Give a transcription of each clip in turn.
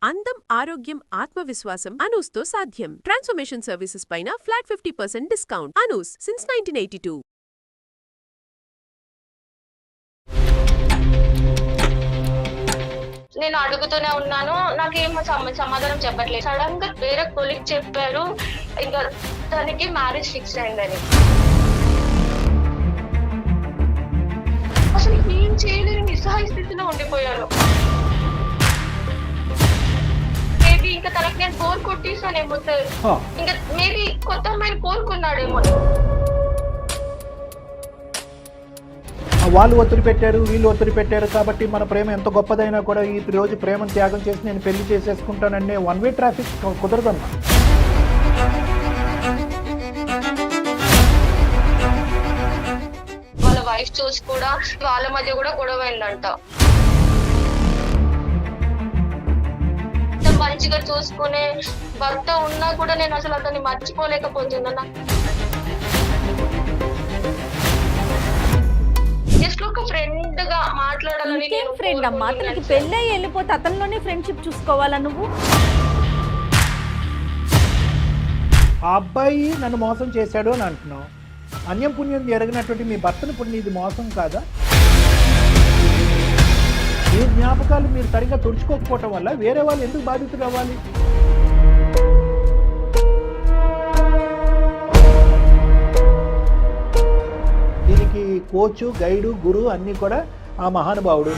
అందం, ఆరోగ్యం, ఆత్మవిశ్వాసం అనూస్తో సాధ్యం. ట్రాన్స్ఫర్మేషన్ సర్వీసెస్ పైన ఫ్లాట్ 50% డిస్కౌంట్. అనూస్ సిన్స్ 1982. నేను అడుగుతూనే ఉన్నాను, నాకేం సమాధానం చెప్పట్లేదు. సడన్ గా వేరే కొలీగ్ చెప్పారు ఇంకా తనకి మ్యారేజ్ ఫిక్స్ అయిందని. అసలు ఏం చేయలేని నిస్సహాయ స్థితిలో ఉండిపోయాను. మేబీ ఇంకా తనకి నేను బోర్ కొట్టేసానేమో సార్. ఇంకా మేబీ కొత్త అమ్మాయిని కోరుకున్నాడేమో. వాళ్ళు ఒత్తిడి పెట్టారు, వీళ్ళు ఒత్తిడి పెట్టారు కాబట్టి మన ప్రేమ ఎంత గొప్పదైనా కూడా ఈ రోజు ప్రేమను త్యాగం చేసి నేను పెళ్లి చేసేసుకుంటాననే వన్ వే ట్రాఫిక్ కుదరదమ్మా. వాళ్ళ వైఫ్ చూసి కూడా వాళ్ళ మధ్య కూడా గొడవ అయిందంట. మంచిగా చూసుకునే భర్త ఉన్నా కూడా నేను అసలు అతన్ని మర్చిపోలేకపోతున్నా. ఒక ఫ్రెండ్ గా మాట్లాడాలని. ఫ్రెండ్ అమ్మా, అతనికి పెళ్ళి వెళ్ళిపోతే అతనిలోనే ఫ్రెండ్షిప్ చూసుకోవాలా నువ్వు? ఆ అబ్బాయి నన్ను మోసం చేశాడు అని అంటున్నావు. అన్యం పుణ్యం జరిగినటువంటి మీ భర్తను పుణ్యం ఇది మోసం కాదా? ఈ జ్ఞాపకాలు మీరు సరిగ్గా తుడుచుకోకపోవటం వల్ల వేరే వాళ్ళు ఎందుకు బాధితులు అవ్వాలి? దీనికి కోచ్, గైడు, గురువు అన్నీ కూడా ఆ మహానుభావుడు.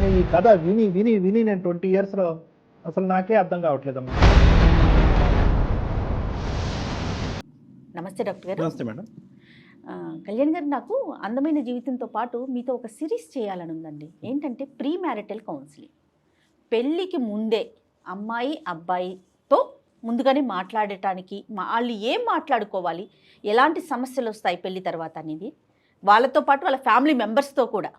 ఈ కథ విని విని విని నేను 20 years లో అసలు నాకే అర్థం కావట్లేదమ్మా. నమస్తే డాక్టర్ గారు. నమస్తే మేడం. కళ్యాణ్ గారు, నాకు అందమైన జీవితంతో పాటు మీతో ఒక సిరీస్ చేయాలని ఉందండి. ఏంటంటే ప్రీ మ్యారిటల్ కౌన్సిలింగ్. పెళ్ళికి ముందే అమ్మాయి అబ్బాయితో ముందుగానే మాట్లాడటానికి వాళ్ళు ఏం మాట్లాడుకోవాలి, ఎలాంటి సమస్యలు వస్తాయి పెళ్లి తర్వాత అనేది, వాళ్ళతో పాటు వాళ్ళ ఫ్యామిలీ మెంబర్స్తో కూడా.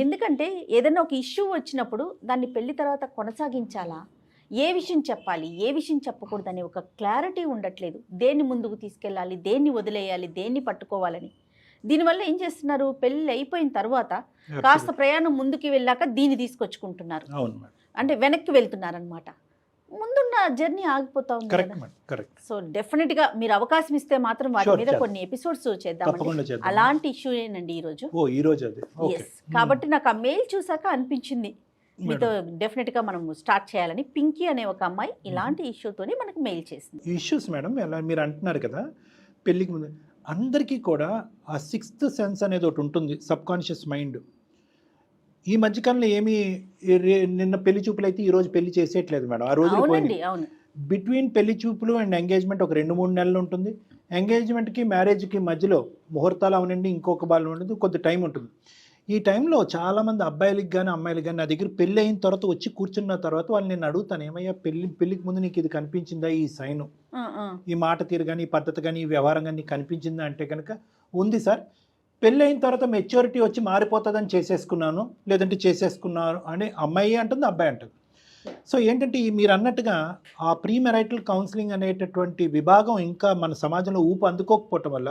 ఎందుకంటే ఏదైనా ఒక ఇష్యూ వచ్చినప్పుడు దాన్ని పెళ్లి తర్వాత కొనసాగించాలా, ఏ విషయం చెప్పాలి, ఏ విషయం చెప్పకూడదని ఒక క్లారిటీ ఉండట్లేదు. దేన్ని ముందుకు తీసుకెళ్ళాలి, దేన్ని వదిలేయాలి, దేన్ని పట్టుకోవాలని. దీనివల్ల ఏం చేస్తున్నారు, పెళ్ళి అయిపోయిన తర్వాత కాస్త ప్రయాణం ముందుకు వెళ్ళాక దీన్ని తీసుకొచ్చుకుంటున్నారు, అంటే వెనక్కి వెళ్తున్నారనమాట. ముందున్న జర్నీ ఆగిపోతా ఉంది. సో డెఫినెట్ గా మీరు అవకాశం ఇస్తే మాత్రం వాటి మీద కొన్ని ఎపిసోడ్స్ చేద్దామండి. అలాంటి ఇష్యూ ఏనండి ఈరోజు. కాబట్టి నాకు ఆ మెయిల్ చూసాక అనిపించింది మీతో డెఫినెట్ గా మనం స్టార్ట్ చేయాలని. పింకీ అనే ఒక అమ్మాయి ఇలాంటి ఇష్యూతోనే మనకు మెయిల్ చేసింది. ఇష్యూస్ మేడం ఎలా మీరు అంటున్నారు కదా, పెళ్ళికి ముందు అందరికీ కూడా ఆ 6th సెన్స్ అనేది ఒకటి ఉంటుంది, సబ్ కాన్షియస్ మైండ్. ఈ మధ్యకాలంలో ఏమి నిన్న పెళ్లి చూపులు అయితే ఈ రోజు పెళ్లి చేసేయట్లేదు మేడం. ఆ రోజు బిట్వీన్ పెళ్లి చూపులు అండ్ ఎంగేజ్మెంట్ ఒక 2-3 నెలలు ఉంటుంది. ఎంగేజ్మెంట్కి మ్యారేజ్కి మధ్యలో ముహూర్తాలు అవనండి, ఇంకొక బాల్ ఉంటుంది, కొద్ది టైం ఉంటుంది. ఈ టైంలో చాలామంది అబ్బాయిలకి కానీ అమ్మాయిలకి కానీ నా దగ్గర పెళ్ళి అయిన తర్వాత వచ్చి కూర్చున్న తర్వాత వాళ్ళు నేను అడుగుతాను, ఏమయ్యా పెళ్ళికి ముందు నీకు ఇది కనిపించిందా, ఈ సైను, ఈ మాట తీరు కానీ, ఈ పద్ధతి కానీ, ఈ వ్యవహారం కానీ నీకు కనిపించిందా అంటే కనుక ఉంది సార్, పెళ్ళి అయిన తర్వాత మెచ్యూరిటీ వచ్చి మారిపోతుందని చేసేసుకున్నాను, లేదంటే చేసేసుకున్నారు అని అమ్మాయి అంటుంది, అబ్బాయి అంటుంది. సో ఏంటంటే మీరు అన్నట్టుగా ఆ ప్రీ మ్యారిటల్ కౌన్సిలింగ్ అనేటటువంటి విభాగం ఇంకా మన సమాజంలో ఊపు అందుకోకపోవటం వల్ల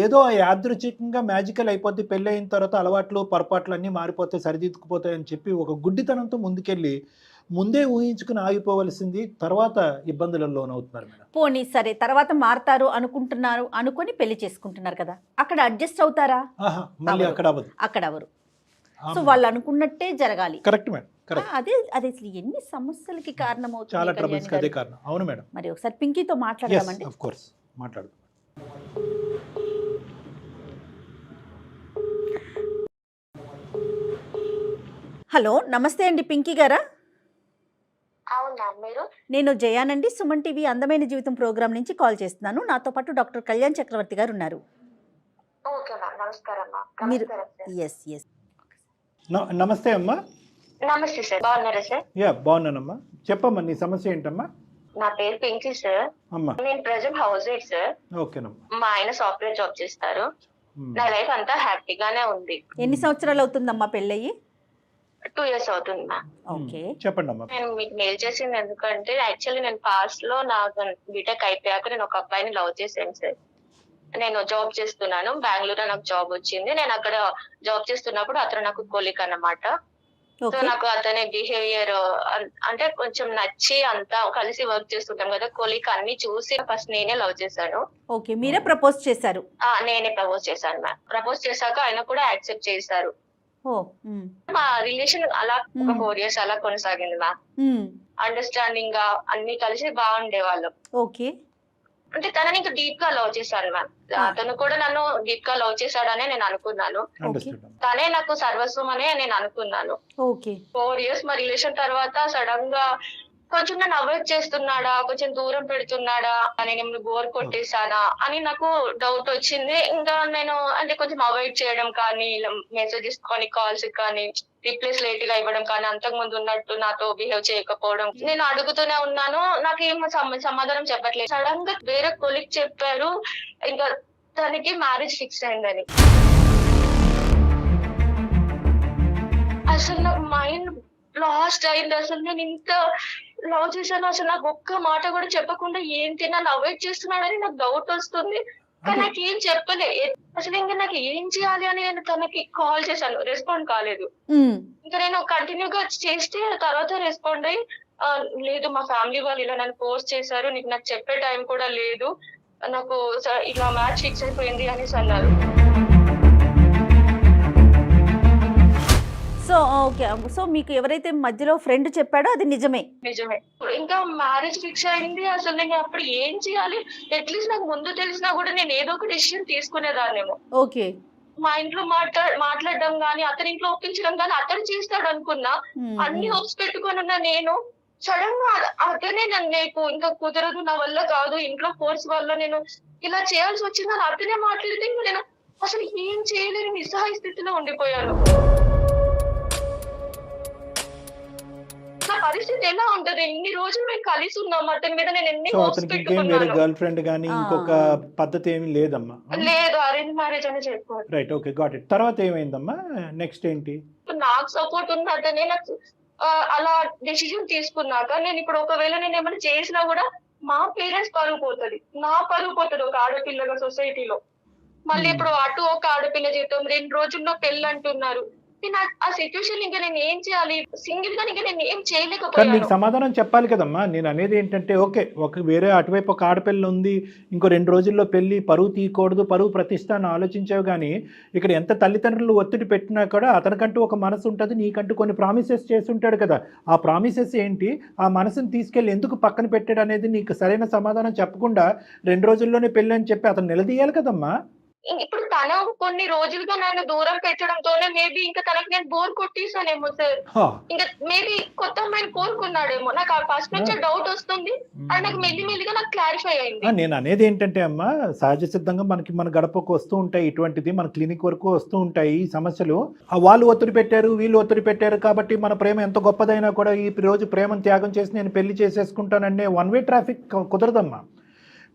ఏదో యాదృచ్ఛికంగా మ్యాజికల్ అయిపోద్ది, పెళ్ళి అయిన తర్వాత అలవాట్లు పొరపాట్లు అన్నీ మారిపోతాయి, సరిదిద్దుకుపోతాయి అని చెప్పి ఒక గుడ్డితనంతో ముందుకెళ్ళి ముందే ఊహించుకుని ఆగిపోవలసింది, తర్వాత ఇబ్బందులలో లోనవుతున్నారు మేడం. పోనీ సరే, తర్వాత మారతారు అనుకుంటున్నారు, అనుకొని పెళ్లి చేసుకుంటున్నారు కదా, అక్కడ అడ్జస్ట్ అవుతారా? మళ్ళీ అక్కడ అవరు. సో వాళ్ళు అనుకున్నట్టే జరగాలి. Correct madam. అదే అసలు ఎన్ని సమస్యలకి కారణమవుతుంది. చాలా ట్రబుల్స్ అదే కారణం. అవును మేడం. మరి ఒకసారి పింకీతో మాట్లాడదామండి. ఆఫ్ కోర్స్ మాట్లాడు. హలో, నమస్తే అండి పింకీ గారా? అవునా మీరు? నేను జయానండి, సుమన్ టీవీ అందమైన జీవితం ప్రోగ్రామ్ నుంచి కాల్ చేస్తున్నాను. నాతో పాటు డాక్టర్ కళ్యాణ్ చక్రవర్తి గారు ఉన్నారు. నమస్తే అమ్మా. నమస్తే సార్, బాగున్నారా సార్? బాగున్నానమ్మా. చెప్పమ్మా, నీ సమస్య ఏంటమ్మా? నా పేరు పింకీ సార్. నేను ప్రెజెంట్ హౌస్ వైఫ్ సార్. మా ఆయన సాఫ్ట్వేర్ జాబ్ చేస్తారు. నా లైఫ్ అంతా హ్యాపీగానే ఉంది. ఎన్ని సంవత్సరాలు అవుతుందమ్మా పెళ్ళయి? 2 years అవుతుంది మ్యామ్. ఓకే, చెప్పండి అమ్మా. నేను మీకు మెయిల్ చేసింది ఎందుకంటే యాక్చువల్లీ నేను పాస్ట్ లో నా బీటెక్ అయిపోయాక నేను ఒక అబ్బాయిని లవ్ చేశాను సార్. నేను జాబ్ చేస్తున్నాను బెంగళూరులో, నాకు జాబ్ వచ్చింది. నేను అక్కడ జాబ్ చేస్తున్నప్పుడు అతను నాకు కొలీగ్ అన్నమాట. సో ఓకే నాకు అతని బిహేవియర్ అంటే కొంచెం నచ్చి అంతా కలిసి వర్క్ చేస్తుంటాం కదా, కొలీగ్ అన్ని చూసి ఫస్ట్ నేనే లవ్ చేశాను. ఓకే మీరే ప్రపోజ్ చేశారు. నేనే ప్రపోజ్ చేశాను మ్యామ్. ప్రపోజ్ చేశాక ఆయన కూడా యాక్సెప్ట్ చేశారు. ఓ మా రిలేషన్ అలా ఒక 4 years అలా కొనసాగింది మ్యామ్. అండర్స్టాండింగ్ గా అన్ని కలిసి బాగుండేవాళ్ళం. ఓకే అంటే తనని ఇంకా డీప్ గా లవ్ చేశాను మ్యామ్. అతను కూడా నన్ను డీప్ గా లవ్ చేశాడనే నేను అనుకున్నాను. అండర్స్టూడ్. తనే నాకు సర్వస్వం అనే నేను అనుకున్నాను. ఓకే 4 years మా రిలేషన్ తర్వాత సడన్ గా కొంచెం నన్ను అవాయిడ్ చేస్తున్నాడా, కొంచెం దూరం పెడుతున్నాడా, నేను బోర్ కొట్టేశానా అని నాకు డౌట్ వచ్చింది. ఇంకా నేను అంటే కొంచెం అవాయిడ్ చేయడం కానీ, మెసేజెస్ కానీ, కాల్స్ కానీ రిప్లైస్ లేట్ గా ఇవ్వడం కానీ, అంతకు ముందు ఉన్నట్టు నాతో బిహేవ్ చేయకపోవడం, నేను అడుగుతూనే ఉన్నాను. నాకేం సమాధానం చెప్పట్లేదు. సడన్ గా వేరే కొలీగ్ చెప్పారు ఇంకా తనకి మ్యారేజ్ ఫిక్స్ అయిందని. అసలు నాకు మైండ్ లాస్ట్ అయింది. అసలు నేను ఇంత లవ్ చేశాను, అసలు నాకు ఒక్క మాట కూడా చెప్పకుండా ఏంటి నన్ను అవాయిడ్ చేస్తున్నాడని నాకు డౌట్ వస్తుంది. కానీ నాకు ఏం చెప్పలే. అసలు ఇంకా నాకు ఏం చేయాలి అని నేను తనకి కాల్ చేశాను, రెస్పాండ్ కాలేదు. ఇంకా నేను కంటిన్యూగా చేస్తే తర్వాత రెస్పాండ్ అయ్యి లేదు మా ఫ్యామిలీ వాళ్ళు ఇలా నన్ను పోస్ట్ చేశారు, నీకు నాకు చెప్పే టైం కూడా లేదు, నాకు ఇలా మ్యాచ్ ఫిక్స్ అయిపోయింది అనేసి అన్నారు. సో ఓకే సో మీకు ఎవరైతే మధ్యలో ఫ్రెండ్ చెప్పాడో అది నిజమే. నిజమే. ఇంకా మ్యారేజ్ ఫిక్స్ అయింది. అసలు నేను అప్పుడు ఏం చేయాలి? అట్లీస్ట్ నాకు ముందు తెలిసినా కూడా నేను ఏదో ఒక డెసిషన్ తీసుకునేదాన్నేమో. ఓకే మా ఇంట్లో మాట్లాడడం గానీ, అతని ఇంట్లో ఒప్పించడం గానీ అతను చేస్తాడు అనుకున్నా. అన్ని హోప్స్ పెట్టుకొని ఉన్న నేను సడన్ గా అతనే నీకు ఇంకా కుదరదు, నా వల్ల కాదు, ఇంట్లో ఫోర్స్ వల్ల నేను ఇలా చేయాల్సి వచ్చిందని అతనే మాట్లాడితే ఇంకా నేను అసలు ఏం చేయలేని నిస్సహాయ స్థితిలో ఉండిపోయాను. నా పరిస్థితి ఎలా ఉంటది? ఇన్ని రోజులు మేము కలిసి ఉన్నాం, అతని మీద నేను ఎన్ని సో హోప్స్ అతనికి ఇంకేం వేరే పెట్టుకున్నాను. గర్ల్ ఫ్రెండ్ కానీ ఇంకొక పద్ధతి ఏమీ లేదమ్మా. లేదు, అరేంజ్ మ్యారేజ్ అని చెప్పారు. Right, okay, got it. తర్వాత ఏమైందమ్మా? నెక్స్ట్ ఏంటి? నాకు సపోర్ట్ ఉన్న అతనే నాకు అలా డెసిషన్ తీసుకున్నాక నేను ఇప్పుడు ఒకవేళ నేను ఏమైనా చేసినా కూడా మా పేరెంట్స్ పరువు పోతుంది, నా పరువు పోతుంది ఒక ఆడపిల్లగా సొసైటీలో. మళ్ళీ ఇప్పుడు అటు ఒక ఆడపిల్ల జీవితం 2 రోజుల్లో పెళ్ళి అంటున్నారు. నేను ఆ సిచ్యువేషన్ ఇంకా నేను ఏం చేయాలి? సింగిల్ గా ఇంకా నేను ఏం కానీ చేయలేకపోయాను. నీకు సమాధానం చెప్పాలి కదమ్మా. నేను అనేది ఏంటంటే ఓకే, ఒక వేరే అటువైపు ఒక ఆడపిల్ల ఉంది, ఇంకో 2 రోజుల్లో పెళ్ళి, పరువు తీయకూడదు, పరువు ప్రతిష్ట అని ఆలోచించావు. కానీ ఇక్కడ ఎంత తల్లిదండ్రులు ఒత్తిడి పెట్టినా కూడా అతనికంటూ ఒక మనసు ఉంటుంది, నీకంటూ కొన్ని ప్రామిసెస్ చేసి ఉంటాడు కదా. ఆ ప్రామిసెస్ ఏంటి, ఆ మనసుని తీసుకెళ్ళి ఎందుకు పక్కన పెట్టాడు అనేది నీకు సరైన సమాధానం చెప్పకుండా 2 రోజుల్లోనే పెళ్ళి అని చెప్పి అతను నిలదీయాలి కదమ్మా. ఇప్పుడు తన కొన్ని రోజులుగా నన్ను దూరం పెట్టడంతోనే మేబీ ఇంకా తనకి నేను బోర్ కొట్టేసానేమో సార్. ఇంకా మేబీ కొత్త అమ్మాయిని కోరుకున్నాడేమో. నాకు ఫస్ట్ నుంచి డౌట్ వస్తుంది. అది నాకు మెల్లిమెల్లిగా నాకు క్లారిఫై అయింది. నేను అనేది ఏంటంటే అమ్మా, సహజ సిద్ధంగా మన గడపకు వస్తూ ఉంటాయి ఇటువంటిది, మన క్లినిక్ వరకు వస్తూ ఉంటాయి ఈ సమస్యలు. వాళ్ళు ఒత్తిడి పెట్టారు, వీళ్ళు ఒత్తిడి పెట్టారు కాబట్టి మన ప్రేమ ఎంత గొప్పదైనా కూడా ఈ రోజు ప్రేమను త్యాగం చేసి నేను పెళ్లి చేసేసుకుంటాననే వన్ వే ట్రాఫిక్ కుదరదమ్మా.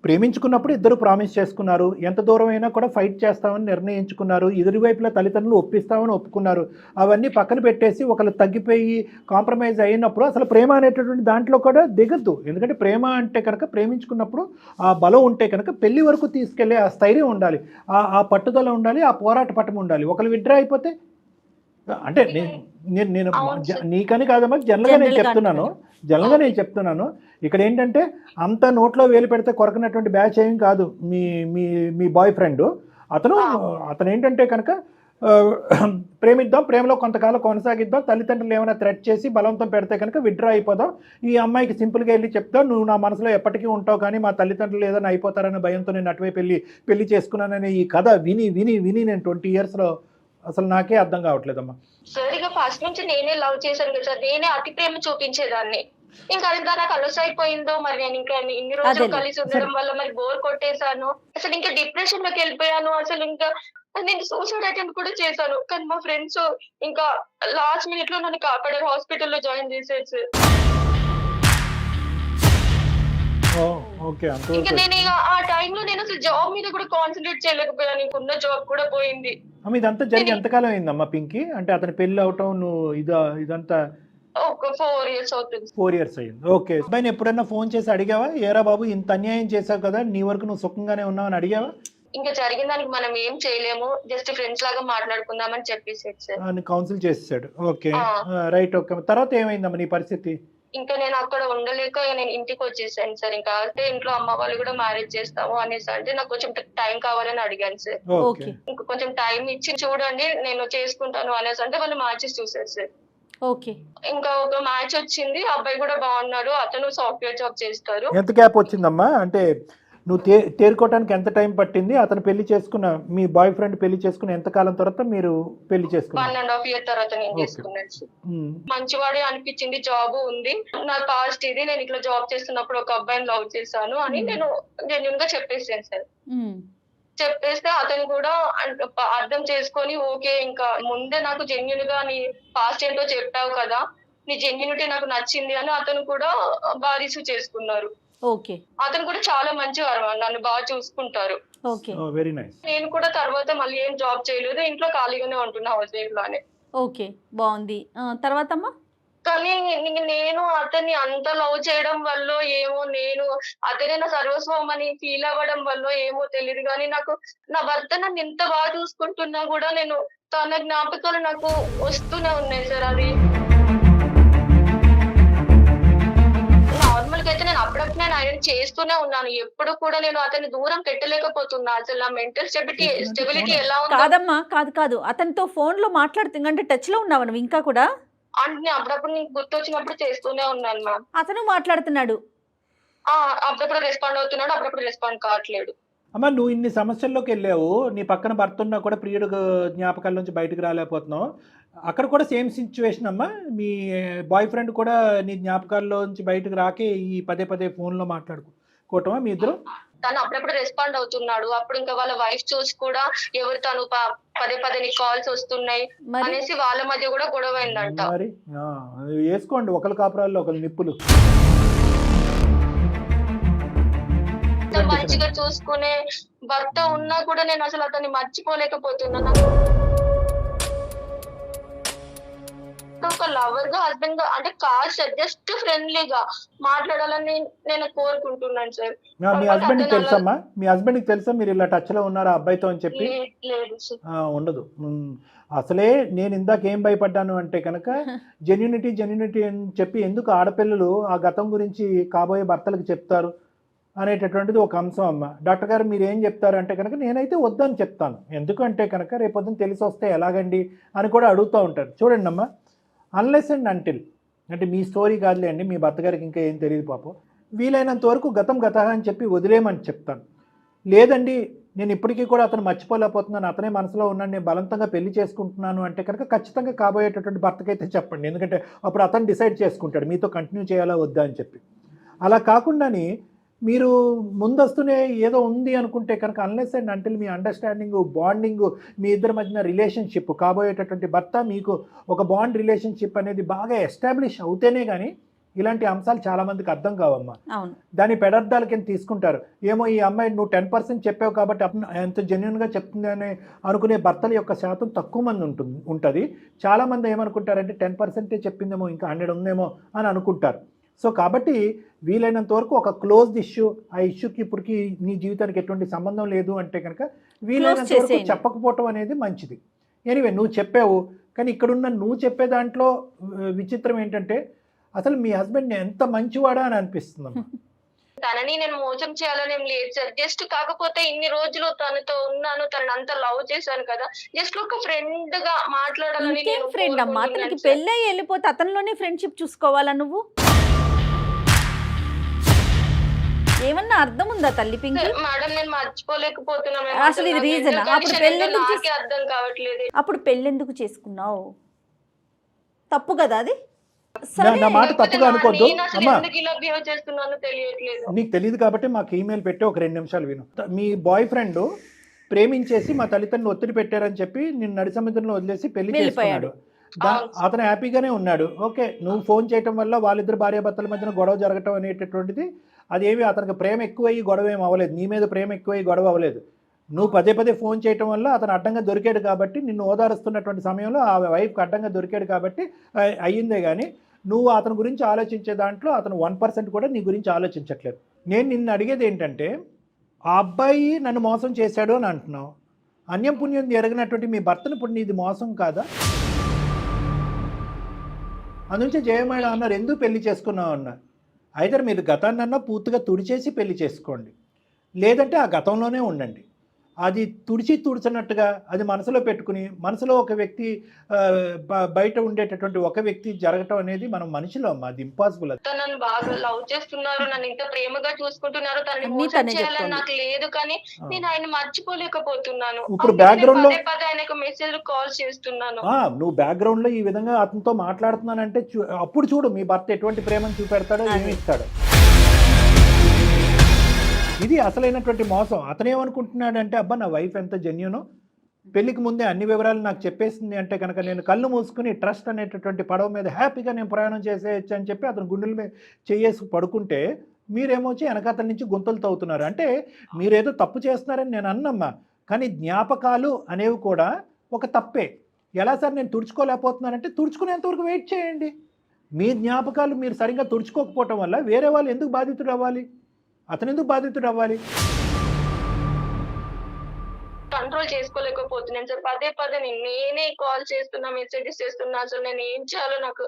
ప్రేమించుకున్నప్పుడు ఇద్దరు ప్రామిస్ చేసుకున్నారు, ఎంత దూరం అయినా కూడా ఫైట్ చేస్తామని నిర్ణయించుకున్నారు, ఇరువైపులా తల్లిదండ్రులు ఒప్పిస్తామని ఒప్పుకున్నారు. అవన్నీ పక్కన పెట్టేసి ఒకళ్ళు తగ్గిపోయి కాంప్రమైజ్ అయినప్పుడు అసలు ప్రేమ అనేటటువంటి దాంట్లో కూడా దిగద్దు. ఎందుకంటే ప్రేమ అంటే కనుక ప్రేమించుకున్నప్పుడు ఆ బలం ఉంటే కనుక పెళ్లి వరకు తీసుకెళ్లే ఆ స్థైర్యం ఉండాలి, ఆ పట్టుదల ఉండాలి, ఆ పోరాట పటం ఉండాలి. ఒకళ్ళు విడ్రా అయిపోతే అంటే నేను నీకని కాదమ్మా, జనరల్గా నేను చెప్తున్నాను. ఇక్కడ ఏంటంటే అంత నోట్లో వేలు పెడితే కొరకనటువంటి బ్యాచ్ ఏం కాదు మీ బాయ్ ఫ్రెండ్. అతను ఏంటంటే కనుక ప్రేమిద్దాం, ప్రేమలో కొంతకాలం కొనసాగిద్దాం, తల్లిదండ్రులు ఏమైనా థ్రెట్ చేసి బలవంతం పెడితే కనుక విడ్రా అయిపోదాం, ఈ అమ్మాయికి సింపుల్గా వెళ్ళి చెప్తావు నువ్వు నా మనసులో ఎప్పటికీ ఉంటావు కానీ మా తల్లిదండ్రులు ఏదైనా అయిపోతారనే భయంతో నేను అటువైపు పెళ్లి చేసుకున్నాననే ఈ కథ విని నేను 20 yearsలో అసలు నాకే అర్థం కావట్లేదమ్మా. సార్ ఇక ఫస్ట్ నుంచి నేనే లవ్ చేశాను కదా సార్, నేనే అతి ప్రేమ చూపించేదాన్ని. ఇంకా అది నాకు అలస అయిపోయిందో మరి, నేను ఇంకా ఇన్ని రోజులు కలిసి ఉండడం వల్ల మరి బోర్ కొట్టేశాను, అసలు ఇంకా డిప్రెషన్ లోకి వెళ్ళిపోయాను. అసలు ఇంకా నేను సూసైడ్ అటెంప్ట్ కూడా చేశాను. కానీ మా ఫ్రెండ్స్ ఇంకా లాస్ట్ మినిట్ లో నన్ను కాపాడారు, హాస్పిటల్లో జాయిన్ చేశారు సార్. ఇంకా నేను ఆ టైంలో నేను అసలు జాబ్ మీద కూడా కాన్సన్ట్రేట్ చేయలేకపోయాను, ఇంకున్న జాబ్ కూడా పోయింది. ఇదంతా జరిగి ఎంతకాలం అయిందమ్మా పింకీ? అంటే అతని పెళ్లి అవటం నువ్వు ఇదంతా ఒక 4 years అవుతుంది. 4 years అయింది. ఓకే, అబ్బాయిని ఎప్పుడైనా ఫోన్ చేసి అడిగావా, ఏరా బాబు ఇంత అన్యాయం చేసావు కదా, నీ వరకు నువ్వు సుఖంగానే ఉన్నావని అడిగావా? ఇంకా జరిగిన దానికి మనం ఏం చేయలేము, జస్ట్ ఫ్రెండ్స్ లాగా మాట్లాడుకుందామని చెప్పేసాడు సార్. అని కౌన్సిల్ చేసేసాడు. ఓకే, ఆ. రైట్. ఓకే, తర్వాత ఏమైందమ్మా నీ పరిస్థితి? ఇంకా నేను అక్కడ ఉండలేక నేను ఇంటికి వచ్చేసాను సార్. ఇంకా అయితే ఇంట్లో అమ్మ వాళ్ళు కూడా మ్యారేజ్ చేస్తాము అనేసి అంటే నాకు కొంచెం టైం కావాలని అడిగాను సార్. ఓకే, ఓకే ఇంకా కొంచెం టైం ఇచ్చి చూడండి నేను చేసుకుంటాను అనేసి అంటే వాళ్ళు మ్యాచెస్ చూసారు సార్. ఓకే ఇంకా ఒక మ్యాచ్ వచ్చింది, అబ్బాయి కూడా బాగున్నాడు, అతను సాఫ్ట్వేర్ జాబ్ చేస్తారు. ఎంత గ్యాప్ వచ్చిందమ్మా? అంటే నువ్వు తేరుకోవడానికి ఎంత టైం పట్టింది? అతను పెళ్లి చేసుకున్న మీ బాయ్ ఫ్రెండ్ పెళ్లి చేసుకున్న ఎంత కాలం తర్వాత మీరు పెళ్లి చేసుకున్నారు? 1.5 year తర్వాత నేను Okay. చేసుకున్నాను సార్. ఉమ్, మంచివాడే అనిపించింది, జాబ్ ఉంది, నా పాస్ట్ ఇది, నేను ఇట్లా జాబ్ చేస్తున్నప్పుడు ఒక అబ్బాయిని లవ్ చేశాను అని నేను జెన్యున్ గా చెప్పేసాను సార్. ఉమ్. చెప్పేస్తే అతను కూడా అర్థం చేసుకొని ఓకే, ఇంకా ముందే నాకు జెన్యున్ గా నీ పాస్ట్ ఏంటో చెప్పావు కదా, నీ జెన్యునిటీ నాకు నచ్చింది అని అతను కూడా బాగా రిసీవ్ చేసుకున్నారు. ఓకే అతను కూడా చాలా మంచివారు, నన్ను బాగా చూసుకుంటారు. Okay very nice. నేను కూడా తర్వాత మళ్ళీ ఏం జాబ్ చేయలేదు, ఇంట్లో ఖాళీగానే ఉంటున్నా హౌస్ వైఫ్ లానే. ఓకే బాగుంది. తర్వాత అమ్మా? కానీ నేను అతన్ని అంత లవ్ చేయడం వల్ల ఏమో, నేను అతనే నా సర్వస్వం అని ఫీల్ అవ్వడం వల్ల ఏమో తెలియదు కానీ నాకు నా భర్త నన్ను ఎంత బాగా చూసుకుంటున్నా కూడా నేను తన జ్ఞాపకాలు నాకు వస్తూనే ఉన్నాయి సార్. అది నార్మల్ గా అయితే నేను అప్పుడప్పుడు నేను ఆయన చేస్తూనే ఉన్నాను, ఎప్పుడు కూడా నేను అతన్ని దూరం పెట్టలేకపోతున్నా. అసలు నా మెంటల్ స్టెబిలిటీ ఎలా ఉందో కాదమ్మా, కాదు అతనితో ఫోన్ లో మాట్లాడుతుంది అంటే టచ్ లో ఉన్నావు నువ్వు ఇంకా కూడా? అంటే అప్పుడప్పుడు నీకు గుర్తొచ్చినప్పుడు చేస్తూనే ఉన్నాను మ్యామ్. అతను మాట్లాడుతున్నాడు? అప్పుడప్పుడు రెస్పాండ్ అవుతున్నాడు, అప్పుడప్పుడు రెస్పాండ్ కావట్లేదు. అమ్మా, నువ్వు ఇన్ని సమస్యల్లోకి వెళ్ళావు, నీ పక్కన భర్త ఉన్నా కూడా ప్రియుడు జ్ఞాపకాల నుంచి బయటకు రాలేకపోతున్నావు. అక్కడ కూడా సేమ్ సిచ్యువేషన్ అమ్మా, మీ బాయ్ ఫ్రెండ్ కూడా నీ జ్ఞాపకాల్లో నుంచి బయటకు రాకే ఈ పదే ఫోన్లో మాట్లాడుకోవటమా మీ ఇద్దరు? తను అప్పుడప్పుడు రెస్పాండ్ అవుతున్నాడు, అప్పుడు ఇంకా వాళ్ళ వైఫ్ చూసి కూడా ఎవరు తను పదే నీకు కాల్స్ వస్తున్నాయి మరి అనేసి వాళ్ళ మధ్య కూడా గొడవ అయిందంట. మరి వేసుకోండి ఒకరి కాపురాల్లో ఒకరు నిప్పులు. మంచిగా చూసుకునే భర్త ఉన్నా కూడా నేను అసలు అతన్ని మర్చిపోలేకపోతున్నా. ఒక లవర్ గా హస్బెండ్ గా అంటే కాదు సార్, జస్ట్ ఫ్రెండ్లీగా మాట్లాడాలని నేను కోరుకుంటున్నాను సార్. మీ హస్బెండ్కి తెలుసమ్మా? మీ హస్బెండ్కి తెలుసా మీరు ఇలా టచ్ లో ఉన్నారా అబ్బాయితో అని చెప్పి? లేదు సార్. ఉండదు. అసలే నేను ఇందాక ఏం భయపడ్డాను అంటే కనుక జెన్యూనిటీ అని చెప్పి ఎందుకు ఆడపిల్లలు ఆ గతం గురించి కాబోయే భర్తలకు చెప్తారు అనేటటువంటిది ఒక అంశం అమ్మ. డాక్టర్ గారు మీరు ఏం చెప్తారు అంటే కనుక నేనైతే వద్దని చెప్తాను. ఎందుకంటే కనుక రేపొద్దున తెలిసి వస్తే ఎలాగండి అని కూడా అడుగుతూ ఉంటారు. చూడండి అమ్మ, అన్లెస్ అండ్ అంటిల్ అంటే మీ స్టోరీ కాదులేండి, మీ భర్త గారికి ఇంకా ఏం తెలియదు పాపం, వీలైనంత వరకు గతం అని చెప్పి వదిలేయమని చెప్తాను. లేదండి నేను ఇప్పటికీ కూడా అతను మర్చిపోలేకపోతున్నాను, అతనే మనసులో ఉన్నాను, నేను బలవంతంగా పెళ్లి చేసుకుంటున్నాను అంటే కనుక ఖచ్చితంగా కాబోయేటటువంటి భర్తకైతే చెప్పండి. ఎందుకంటే అప్పుడు అతను డిసైడ్ చేసుకుంటాడు మీతో కంటిన్యూ చేయాలా వద్దా అని చెప్పి. అలా కాకుండాని మీరు ముందస్తునే ఏదో ఉంది అనుకుంటే కనుక అన్లెస్ అండ్ అంటిల్ మీ అండర్స్టాండింగ్ బాండింగ్ మీ ఇద్దరి మధ్యన రిలేషన్షిప్ కాబోయేటటువంటి భర్త మీకు ఒక బాండ్ రిలేషన్షిప్ అనేది బాగా ఎస్టాబ్లిష్ అవుతేనే కానీ ఇలాంటి అంశాలు చాలామందికి అర్థం కావమ్మా. దాని పెడార్థాల కింద తీసుకుంటారు. ఏమో ఈ అమ్మాయి నువ్వు 10% చెప్పావు కాబట్టి ఎంత జెన్యున్గా చెప్తుంది అని అనుకునే భర్తల యొక్క శాతం తక్కువ మంది ఉంటుంది. చాలామంది ఏమనుకుంటారంటే 10% చెప్పిందేమో ఇంకా 100 ఉందేమో అని అనుకుంటారు. సో కాబట్టి వీలైనంత వరకు ఒక క్లోజ్డ్ ఇష్యూ, ఆ ఇష్యూకి ఇప్పటికి నీ జీవితానికి ఎటువంటి సంబంధం లేదు అంటే కనుక వీలైనంత వరకు చెప్పకపోవటం అనేది మంచిది. ఎనీవే నువ్వు చెప్పావు, కానీ ఇక్కడున్న నువ్వు చెప్పే దాంట్లో విచిత్రం ఏంటంటే అసలు మీ హస్బెండ్ ఎంత మంచివాడా అని అనిపిస్తుంది. తనని నేను మోసం చేయాలని ఏం లేదు సార్, జస్ట్ కాకపోతే ఇన్ని రోజులు తనతో ఉన్నాను, తనని అంత లవ్ చేశాను కదా, జస్ట్ ఒక ఫ్రెండ్ గా మాట్లాడాలని. ఫ్రెండ్ అమ్మా, అతనికి పెళ్ళై వెళ్ళిపోతే అతనిలోనే ఫ్రెండ్షిప్ చూసుకోవాలా నువ్వు? ఏమన్నా అర్థం ఉందా తల్లి పింకి? మేడం నేను మర్చిపోలేకపోతున్నాను అసలు ఇది రీజన్. అప్పుడు పెళ్ళెందుకు అర్థం కావట్లేదు. అప్పుడు పెళ్ళెందుకు చేసుకున్నావు? తప్పు కదా అది. నా మాట తప్పుగా అనుకోద్దు అమ్మా, తెలియట్లేదు. నీకు తెలియదు కాబట్టి మాకు ఈమెయిల్ పెట్టి ఒక 2 నిమిషాలు విను. మీ బాయ్ ఫ్రెండ్ ప్రేమించేసి మా తల్లిదండ్రులు ఒత్తిడి పెట్టారని చెప్పి నిన్ను నడి సముద్రంలో వదిలేసి పెళ్లి చేసుకున్నాడు. అతను హ్యాపీగానే ఉన్నాడు. ఓకే, నువ్వు ఫోన్ చేయటం వల్ల వాళ్ళిద్దరు భార్యాభర్తల మధ్యన గొడవ జరగటం అనేటటువంటిది అదేమి అతనికి ప్రేమ ఎక్కువయ్యి గొడవ ఏమి అవ్వలేదు. నీ మీద ప్రేమ ఎక్కువయ్యి గొడవ అవ్వలేదు. నువ్వు పదే ఫోన్ చేయటం వల్ల అతను అడ్డంగా దొరికాడు కాబట్టి, నిన్ను ఓదారుస్తున్నటువంటి సమయంలో ఆ వైఫ్కి అడ్డంగా దొరికాడు కాబట్టి అయ్యిందే కానీ నువ్వు అతని గురించి ఆలోచించే దాంట్లో అతను 1% కూడా నీ గురించి ఆలోచించట్లేదు. నేను నిన్ను అడిగేది ఏంటంటే ఆ అబ్బాయి నన్ను మోసం చేశాడు అని అంటున్నావు. అన్యం పుణ్యం ఎరగినటువంటి మీ భర్తను ఇప్పుడు నీది మోసం కాదా? అందుంచి జయమేళ అన్నారు, ఎందుకు పెళ్లి చేసుకున్నావు అన్నారు. అయితే మీరు గతాన్నన్నా పూర్తిగా తుడిచేసి పెళ్లి చేసుకోండి, లేదంటే ఆ గతంలోనే ఉండండి. అది తుడిచినట్టుగా అది మనసులో పెట్టుకుని మనసులో ఒక వ్యక్తి బయట ఉండేటటువంటి ఒక వ్యక్తి జరగటం అనేది మనం మనిషిలో అమ్మా, అది ఇంపాసిబుల్. తను నన్ను బాగా లవ్ చేస్తున్నారు, నన్ను ఇంత ప్రేమగా చూసుకుంటున్నారు, తనని అన్నీ మోసం తనే చేయాలని చెప్తోంది. నాకు లేదు, కానీ నేను ఆయన మర్చిపోలేకపోతున్నాను. ఇప్పుడు అందుకే background లో- పదే పదే ఆయనకు మెసేజ్ కాల్ చేస్తున్నాను. నువ్వు బ్యాక్గ్రౌండ్లో ఈ విధంగా అతనితో మాట్లాడుతున్నానంటే అప్పుడు చూడు మీ భర్త ఎటువంటి ప్రేమను చూపెడతాడో, ఏమి ఇస్తాడో. ఇది అసలైనటువంటి మోసం. అతనేమనుకుంటున్నాడంటే, అబ్బా నా వైఫ్ ఎంత జెన్యూనో, పెళ్లికి ముందే అన్ని వివరాలు నాకు చెప్పేసింది అంటే కనుక నేను కళ్ళు మూసుకుని ట్రస్ట్ అనేటటువంటి పడవ మీద హ్యాపీగా నేను ప్రయాణం చేసేయచ్చు అని చెప్పి అతను గుండెల మీద చేయేసి పడుకుంటే మీరేమొచ్చి వెనకాతల నుంచి గుంతలు తవ్వుతున్నారు. అంటే మీరేదో తప్పు చేస్తున్నారని నేను అన్నమ్మా, కానీ జ్ఞాపకాలు అనేవి కూడా ఒక తప్పే. ఎలా సార్ నేను తుడుచుకోలేకపోతున్నానంటే తుడుచుకునేంతవరకు వెయిట్ చేయండి. మీ జ్ఞాపకాలు మీరు సరిగ్గా తుడుచుకోకపోవటం వల్ల వేరే వాళ్ళు ఎందుకు బాధితుడు అవ్వాలి, అతను ఎందుకు బాధితుడు అవ్వాలి? కంట్రోల్ చేసుకోలేకపోతున్నాను సార్. పదే పదే నేనే కాల్ చేస్తున్నా, మెసేజెస్ చేస్తున్నా, అసలు నేను ఏం చేయాలో నాకు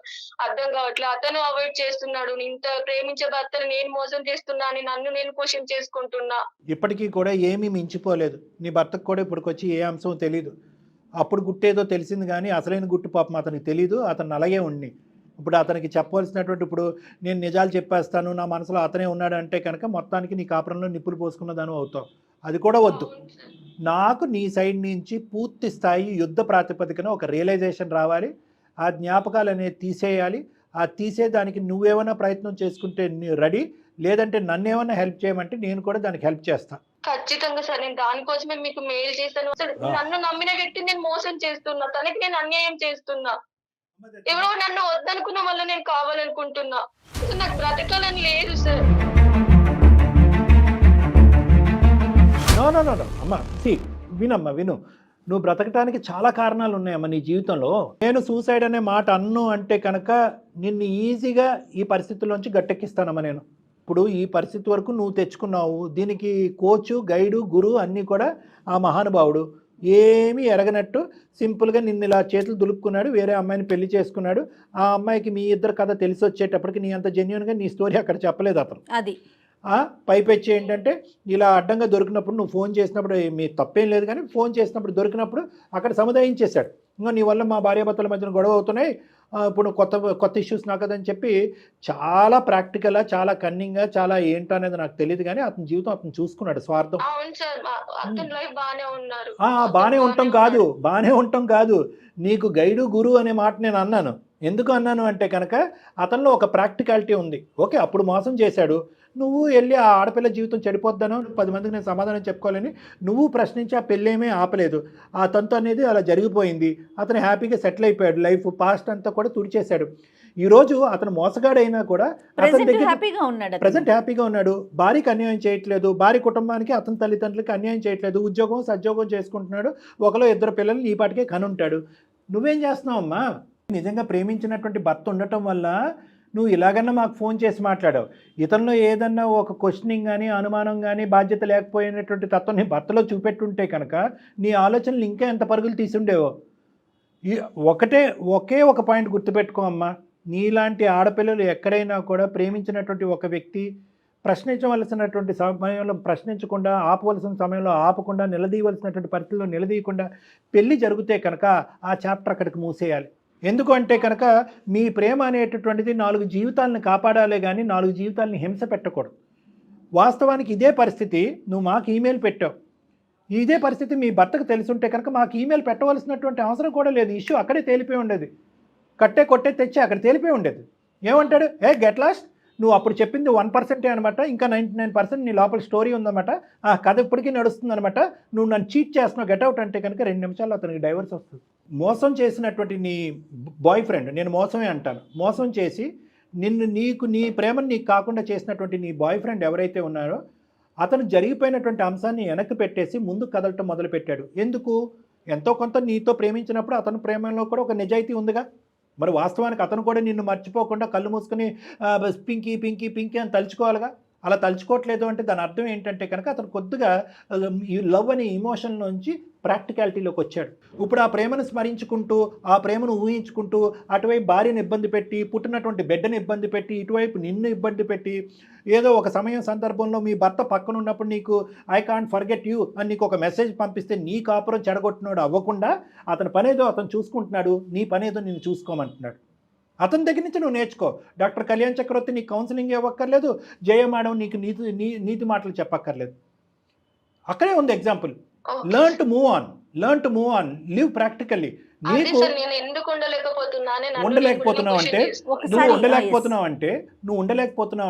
అర్థం కావట్లేదు. అతను అవాయిడ్ చేస్తున్నాడు, ఇంత ప్రేమించే భర్తను నేను మోసం చేస్తున్నా అని నన్ను నేను క్వశ్చన్ చేసుకుంటున్నా. ఇప్పటికీ కూడా ఏమీ మించిపోలేదు. నీ భర్తకు కూడా ఇప్పటికొచ్చి ఏ అంశం తెలియదు. అప్పుడు గుట్టేదో తెలిసింది కానీ అసలైన గుట్టు పాపం అతనికి తెలియదు. అతను అలాగే ఉండి ఇప్పుడు అతనికి చెప్పవలసినటువంటి, ఇప్పుడు నేను నిజాలు చెప్పేస్తాను నా మనసులో అతనే ఉన్నాడు అంటే కనుక మొత్తానికి నీ కాపురంలో నిప్పులు పోసుకున్న దాని అవుతావు. అది కూడా వద్దు. నాకు నీ సైడ్ నుంచి పూర్తి స్థాయి యుద్ధ ప్రాతిపదికన ఒక రియలైజేషన్ రావాలి. ఆ జ్ఞాపకాలు అనేది తీసేయాలి. ఆ తీసేదానికి నువ్వేమైనా ప్రయత్నం చేసుకుంటే రెడీ, లేదంటే నన్ను ఏమైనా హెల్ప్ చేయమంటే నేను కూడా దానికి హెల్ప్ చేస్తా. ఖచ్చితంగా సార్, నేను దానికోసమే మీకు మెయిల్ చేశాను. అసలు నన్ను నమ్మిన వ్యక్తిని నేను మోసం చేస్తున్నా, తనకి నేను అన్యాయం చేస్తున్నా. ఎవరో నన్ను వద్దనుకున్న వల్ల నేను కావాలనుకుంటున్నా. అసలు నాకు బ్రతకాలని లేదు సార్. నో అమ్మ, వినమ్మా విను. నువ్వు బ్రతకటానికి చాలా కారణాలు ఉన్నాయమ్మా నీ జీవితంలో. నేను సూసైడ్ అనే మాట అన్ను అంటే కనుక నిన్ను ఈజీగా ఈ పరిస్థితుల్లోంచి గట్టెక్కిస్తానమ్మా నేను. ఇప్పుడు ఈ పరిస్థితి వరకు నువ్వు తెచ్చుకున్నావు. దీనికి కోచు, గైడు, గురువు అన్నీ కూడా ఆ మహానుభావుడు. ఏమీ ఎరగనట్టు సింపుల్గా నిన్ను ఇలా చేతులు దులుపుకున్నాడు, వేరే అమ్మాయిని పెళ్లి చేసుకున్నాడు. ఆ అమ్మాయికి మీ ఇద్దరు కథ తెలిసి వచ్చేటప్పటికి నీ అంత జెన్యూన్గా నీ స్టోరీ అక్కడ చెప్పలేదు అతను. అది పైపెచ్చి ఏంటంటే ఇలా అడ్డంగా దొరికినప్పుడు నువ్వు ఫోన్ చేసినప్పుడు మీ తప్పేం లేదు, కానీ ఫోన్ చేసినప్పుడు దొరికినప్పుడు అక్కడ సముదాయించేశాడు. ఇంకా నీ వల్ల మా భార్యాభర్తల మధ్యన గొడవ అవుతున్నాయి, ఇప్పుడు కొత్త ఇష్యూస్ నాకు కదని చెప్పి చాలా ప్రాక్టికల్గా, చాలా కన్నింగ్గా, చాలా ఏంటో అనేది నాకు తెలియదు, కానీ అతని జీవితం అతను చూసుకున్నాడు స్వార్థం. అవును సార్, అతని లైఫ్ బానే ఉన్నారు. బాగానే ఉండటం కాదు, నీకు గైడు గురువు అనే మాట నేను అన్నాను. ఎందుకు అన్నాను అంటే కనుక అతనిలో ఒక ప్రాక్టికాలిటీ ఉంది. ఓకే, అప్పుడు మోసం చేశాడు, నువ్వు వెళ్ళి ఆ ఆడపిల్ల జీవితం చెడిపోద్దాను 10 మందికి నేను సమాధానం చెప్పుకోవాలని నువ్వు ప్రశ్నించి ఆ పెళ్ళేమీ ఆపలేదు. ఆ తంతు అనేది అలా జరిగిపోయింది. అతను హ్యాపీగా సెటిల్ అయిపోయాడు, లైఫ్ పాస్ట్ అంతా కూడా తుడిచేశాడు. ఈరోజు అతను మోసగాడైనా కూడా అతని దగ్గర ప్రజెంట్ హ్యాపీగా ఉన్నాడు. భార్యకి అన్యాయం చేయట్లేదు, భార్య కుటుంబానికి అతని తల్లిదండ్రులకి అన్యాయం చేయట్లేదు, ఉద్యోగం సద్యోగం చేసుకుంటున్నాడు, ఒకలో 2 పిల్లలు నీ పాటికే కనుంటాడు. నువ్వేం చేస్తున్నావమ్మా? నిజంగా ప్రేమించినటువంటి భర్త ఉండటం వల్ల నువ్వు ఇలాగన్నా మాకు ఫోన్ చేసి మాట్లాడావు. ఇతనిలో ఏదన్నా ఒక క్వశ్చనింగ్ కానీ, అనుమానం కానీ, బాధ్యత లేకపోయినటువంటి తత్వం నీ భర్తలో చూపెట్టుంటే కనుక నీ ఆలోచనలు ఇంకా ఎంత పరుగులు తీసుండేవో. ఒకే ఒక పాయింట్ గుర్తుపెట్టుకో అమ్మా, నీలాంటి ఆడపిల్లలు ఎక్కడైనా కూడా ప్రేమించినటువంటి ఒక వ్యక్తి ప్రశ్నించవలసినటువంటి సమయంలో ప్రశ్నించకుండా, ఆపవలసిన సమయంలో ఆపకుండా, నిలదీయవలసినటువంటి పరిస్థితుల్లో నిలదీయకుండా పెళ్లి జరిగితే కనుక ఆ చాప్టర్ అక్కడికి మూసేయాలి. ఎందుకు అంటే కనుక మీ ప్రేమ అనేటటువంటిది 4 జీవితాలను కాపాడాలే కానీ 4 జీవితాలని హింస పెట్టకూడదు. వాస్తవానికి ఇదే పరిస్థితి నువ్వు మాకు ఈమెయిల్ పెట్టావు, ఇదే పరిస్థితి మీ భర్తకు తెలుసుంటే కనుక మాకు ఈమెయిల్ పెట్టవలసినటువంటి అవసరం కూడా లేదు. ఇష్యూ అక్కడే తేలిపోయి ఉండేది, కొట్టే తెచ్చి అక్కడ తేలిపోయి ఉండేది. ఏమంటాడు, గెట్ లాస్ట్, నువ్వు అప్పుడు చెప్పింది 1% అనమాట, ఇంకా 99% నీ లోపల స్టోరీ ఉందన్నమాట, ఆ కథ ఇప్పటికీ నడుస్తుందన్నమాట, నువ్వు నన్ను చీట్ చేస్తున్నావు, గెట్అవుట్ అంటే కనుక 2 నిమిషాల్లో అతనికి డైవర్స్ వస్తుంది. మోసం చేసినటువంటి నీ బాయ్ ఫ్రెండ్, నేను మోసమే అంటాను, మోసం చేసి నీ ప్రేమను నీకు కాకుండా చేసినటువంటి నీ బాయ్ ఫ్రెండ్ ఎవరైతే ఉన్నారో అతను జరిగిపోయినటువంటి అంశాన్ని వెనక్కి పెట్టేసి ముందు కదలటం మొదలుపెట్టాడు. ఎందుకు? ఎంతో కొంత నీతో ప్రేమించినప్పుడు అతని ప్రేమలో కూడా ఒక నిజాయితీ ఉందిగా. మరి వాస్తవానికి అతను కూడా నిన్ను మర్చిపోకుండా కళ్ళు మూసుకొని పింకీ పింకీ పింకీ అని తలుచుకోవాలిగా. అలా తలుచుకోవట్లేదు అంటే దాని అర్థం ఏంటంటే కనుక అతను కొద్దిగా ఈ లవ్ అనే ఇమోషన్ నుంచి ప్రాక్టికాలిటీలోకి వచ్చాడు. ఇప్పుడు ఆ ప్రేమను స్మరించుకుంటూ ఆ ప్రేమను ఊహించుకుంటూ అటువైపు భార్యను ఇబ్బంది పెట్టి పుట్టినటువంటి బిడ్డను ఇబ్బంది పెట్టి ఇటువైపు నిన్ను ఇబ్బంది పెట్టి ఏదో ఒక సమయం సందర్భంలో మీ భర్త పక్కన ఉన్నప్పుడు నీకు ఐ కాంట్ ఫర్గెట్ యూ అని నీకు ఒక మెసేజ్ పంపిస్తే నీ కాపురం చెడగొట్టినాడు అవ్వకుండా అతని పనేదో అతను చూసుకుంటున్నాడు, నీ పనేదో నేను చూసుకోమంటున్నాడు. అతని దగ్గర నుంచి నువ్వు నేర్చుకో. డాక్టర్ కళ్యాణ్ చక్రవర్తి నీకు కౌన్సిలింగ్ ఇవ్వక్కర్లేదు, జయ మేడం నీకు నీతి మాటలు చెప్పక్కర్లేదు. అక్కడే ఉంది example. Learn to move on, live practically. నీకు ఉండలేకపోతున్నావు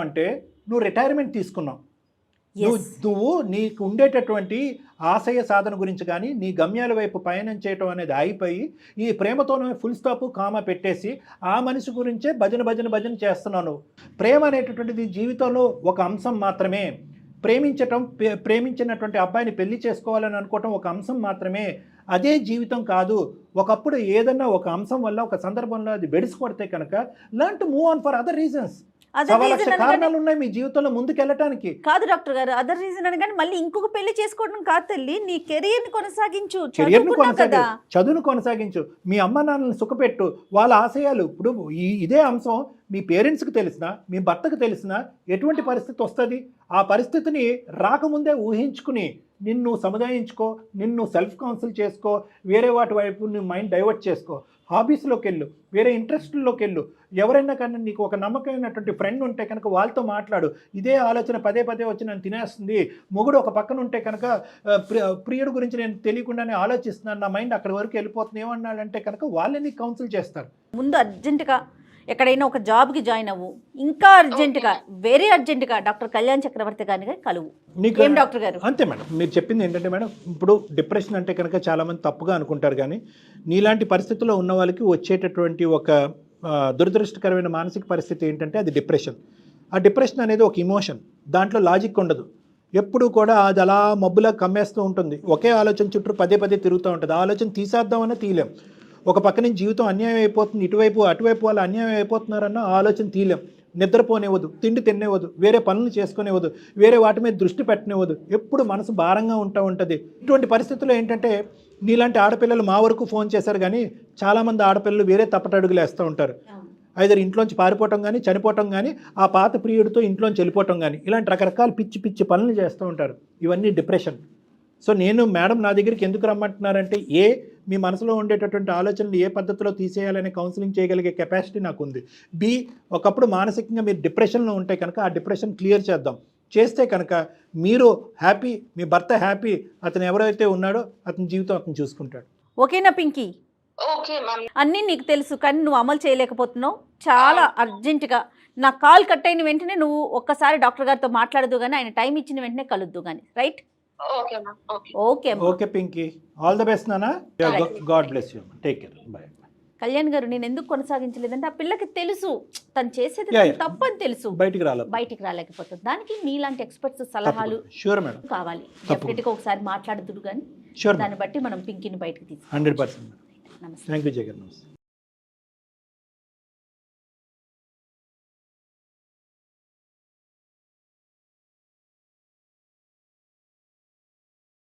అంటే నువ్వు రిటైర్మెంట్ తీసుకున్నావు. నువ్వు నీకు ఉండేటటువంటి ఆశయ సాధన గురించి కానీ నీ గమ్యాల వైపు పయనం చేయటం అనేది అయిపోయి ఈ ప్రేమతోనే ఫుల్ స్టాప్ కామా పెట్టేసి ఆ మనిషి గురించే భజన చేస్తున్నావు. ప్రేమ అనేటటువంటిది జీవితంలో ఒక అంశం మాత్రమే. ప్రేమించినటువంటి అబ్బాయిని పెళ్లి చేసుకోవాలని అనుకోవటం ఒక అంశం మాత్రమే, అదే జీవితం కాదు. ఒకప్పుడు ఏదన్నా ఒక అంశం వల్ల ఒక సందర్భంలో అది బెడిసికొడితే కనుక learn to move on for other reasons. కారణాలు ఉన్నాయి మీ జీవితంలో ముందుకెళ్ళటానికి. కాదు డాక్టర్ గారు, అదర్ రీజన్ అని కానీ మళ్ళీ ఇంకొక పెళ్లి చేసుకోవడం కాదు తల్లి, నీ కెరియర్ ని కొనసాగించు, చదువును కొనసాగించు, మీ అమ్మ నాన్నలను సుఖపెట్టు, వాళ్ళ ఆశయాలు. ఇప్పుడు ఇదే అంశం మీ పేరెంట్స్కి తెలిసినా మీ భర్తకు తెలిసినా ఎటువంటి పరిస్థితి వస్తుంది, ఆ పరిస్థితిని రాకముందే ఊహించుకుని నిన్ను సముదాయించుకో, నిన్ను సెల్ఫ్ కౌన్సిల్ చేసుకో, వేరే వాటి వైపు నీ మైండ్ డైవర్ట్ చేసుకో, హాబీస్లోకి వెళ్ళు, వేరే ఇంట్రెస్ట్లోకి వెళ్ళు. ఎవరైనా కానీ నీకు ఒక నమ్మకమైనటువంటి ఫ్రెండ్ ఉంటే కనుక వాళ్ళతో మాట్లాడు. ఇదే ఆలోచన పదే వచ్చి నన్ను తినేస్తుంది, మొగుడు ఒక పక్కన ఉంటే కనుక ప్రియుడు గురించి నేను తెలియకుండానే ఆలోచిస్తున్నాను, నా మైండ్ అక్కడి వరకు వెళ్ళిపోతుంది ఏమన్నాడంటే కనుక వాళ్ళే నీకు కౌన్సిల్ చేస్తారు. ముందు అర్జెంటుగా ఎక్కడైనా ఒక జాబ్కి జాయిన్ అవ్వు, ఇంకా అర్జెంటుగా వెరీ అర్జెంటుగా డాక్టర్ కళ్యాణ్ చక్రవర్తి గారిని కలువు. ఏం డాక్టర్ గారు? అంతే మేడం, మీరు చెప్పింది ఏంటంటే మేడం, ఇప్పుడు డిప్రెషన్ అంటే కనుక చాలామంది తప్పుగా అనుకుంటారు, కానీ నీలాంటి పరిస్థితుల్లో ఉన్న వాళ్ళకి వచ్చేటటువంటి ఒక దురదృష్టకరమైన మానసిక పరిస్థితి ఏంటంటే అది డిప్రెషన్. ఆ డిప్రెషన్ అనేది ఒక ఇమోషన్, దాంట్లో లాజిక్ ఉండదు. ఎప్పుడు కూడా అది అలా మబ్బులా కమ్మేస్తూ ఉంటుంది, ఒకే ఆలోచన చుట్టూ పదే తిరుగుతూ ఉంటుంది. ఆ ఆలోచన తీసేద్దామన్నా తీయలేం. ఒక పక్క నుంచి జీవితం అన్యాయం అయిపోతుంది, ఇటువైపు అటువైపు వాళ్ళు అన్యాయం అయిపోతున్నారన్న ఆలోచన తీయలేం. నిద్రపోనివ్వదు, తిండి తినేవద్దు, వేరే పనులు చేసుకునేవద్దు, వేరే వాటి మీద దృష్టి పెట్టనివ్వదు, ఎప్పుడు మనసు భారంగా ఉంటుంది. ఇటువంటి పరిస్థితుల్లో ఏంటంటే నీలాంటి ఆడపిల్లలు మా వరకు ఫోన్ చేశారు, కానీ చాలామంది ఆడపిల్లలు వేరే తప్పటడుగులు వేస్తూ ఉంటారు. ఐదర్ ఇంట్లోంచి పారిపోవటం కానీ, చనిపోవటం కానీ, ఆ పాత ప్రియుడితో ఇంట్లోంచి వెళ్ళిపోవటం కానీ, ఇలాంటి రకరకాల పిచ్చి పనులు చేస్తూ ఉంటారు. ఇవన్నీ డిప్రెషన్. సో నేను మేడం నా దగ్గరికి ఎందుకు రమ్మంటున్నారంటే మీ మనసులో ఉండేటటువంటి ఆలోచనలు ఏ పద్ధతిలో తీసేయాలని కౌన్సిలింగ్ చేయగలిగే కెపాసిటీ నాకు ఉంది. ఒకప్పుడు మానసికంగా మీరు డిప్రెషన్లో ఉంటే కనుక ఆ డిప్రెషన్ క్లియర్ చేస్తే కనుక మీరు హ్యాపీ, మీ భర్త హ్యాపీ, అతను ఎవరైతే ఉన్నాడో అతని జీవితం అతను చూసుకుంటాడు. ఓకేనా పింకీ? అన్నీ నీకు తెలుసు కానీ నువ్వు అమలు చేయలేకపోతున్నావు. చాలా అర్జెంటుగా నా కాల్ కట్ అయిన వెంటనే నువ్వు ఒక్కసారి డాక్టర్ గారితో మాట్లాడదు కానీ ఆయన టైం ఇచ్చిన వెంటనే కలుద్దు కానీ. Right? Okay Pinky, all the best నానా, God bless you, take care, bye. Kalyan garu, నేను ఎందుకు కొనసాగించలేదంటే ఆ పిల్లకి తెలుసు తను చేసేది తప్పని తెలుసు, బయటికి రాలేకపోతుంది. దానికి మీలాంటి ఎక్స్పర్ట్స్ సలహాలు కావాలి. డెఫినెట్గా ఒకసారి మాట్లాడుతుడు కానీ దాన్ని బట్టి మనం పింకీని బయటకు తీసుకు. 100%. నమస్తే. Thank you Jagan.